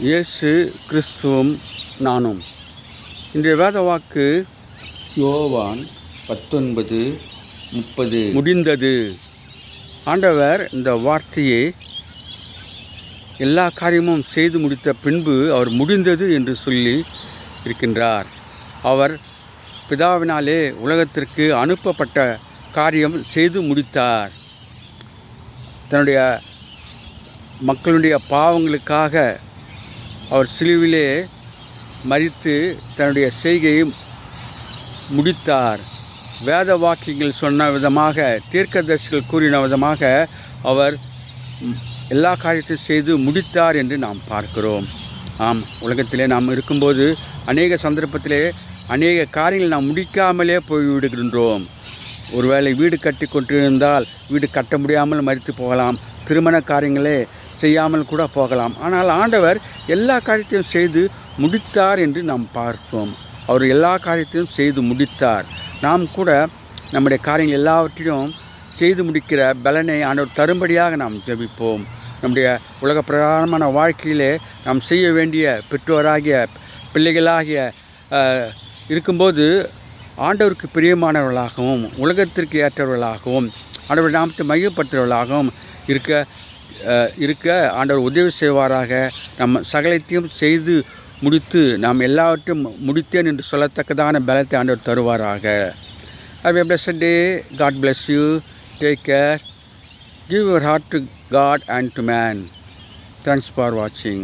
இயேசு கிறிஸ்துவும் நானும். இன்றைய வேத வாக்கு யோவான் 19:30. முடிந்தது. ஆண்டவர் இந்த வார்த்தையை எல்லா காரியமும் செய்து முடித்த பின்பு அவர் முடிந்தது என்று சொல்லி இருக்கின்றார். அவர் பிதாவினாலே உலகத்திற்கு அனுப்பப்பட்ட காரியம் செய்து முடித்தார். தன்னுடைய மக்களுடைய பாவங்களுக்காக அவர் சிலுவிலே மரித்து தன்னுடைய செய்கையை முடித்தார். வேத வாக்கியங்கள் சொன்ன விதமாக, தீர்க்கதரிசிகள் கூறின விதமாக அவர் எல்லா காரியத்தையும் செய்து முடித்தார் என்று நாம் பார்க்கிறோம். ஆம், உலகத்திலே நாம் இருக்கும்போது அநேக சந்தர்ப்பத்திலே அநேக காரியங்கள் நாம் முடிக்காமலே போய்விடுகின்றோம். ஒருவேளை வீடு கட்டி கொண்டிருந்தால் வீடு கட்ட முடியாமல் மரித்து போகலாம். திருமண காரியங்களே செய்யாமல் கூட போகலாம். ஆனால் ஆண்டவர் எல்லா காரியத்தையும் செய்து முடித்தார் என்று நாம் பார்ப்போம். அவர் எல்லா காரியத்தையும் செய்து முடித்தார். நாம் கூட நம்முடைய காரியங்கள் எல்லாவற்றையும் செய்து முடிக்கிற பலனை ஆண்டவர் தரும்படியாக நாம் ஜெபிப்போம். நம்முடைய உலக பிரகாரமான வாழ்க்கையிலே நாம் செய்ய வேண்டிய பெற்றோராகிய பிள்ளைகளாகிய இருக்கும்போது ஆண்டவருக்கு பிரியமானவர்களாகவும் உலகத்திற்கு ஏற்றவர்களாகவும் ஆண்டவர் நாமத்தை மையப்படுத்துகிறவர்களாகவும் இருக்க ஆண்டவர் உதவி செய்வாராக. நம்ம சகலத்தையும் செய்து முடித்து நாம் எல்லாவற்றையும் முடித்தேன் என்று சொல்லத்தக்கதான பலத்தை ஆண்டவர் தருவாராக. Have a blessed day. God bless you. Take care. Give your heart to God and to man. Thanks for watching.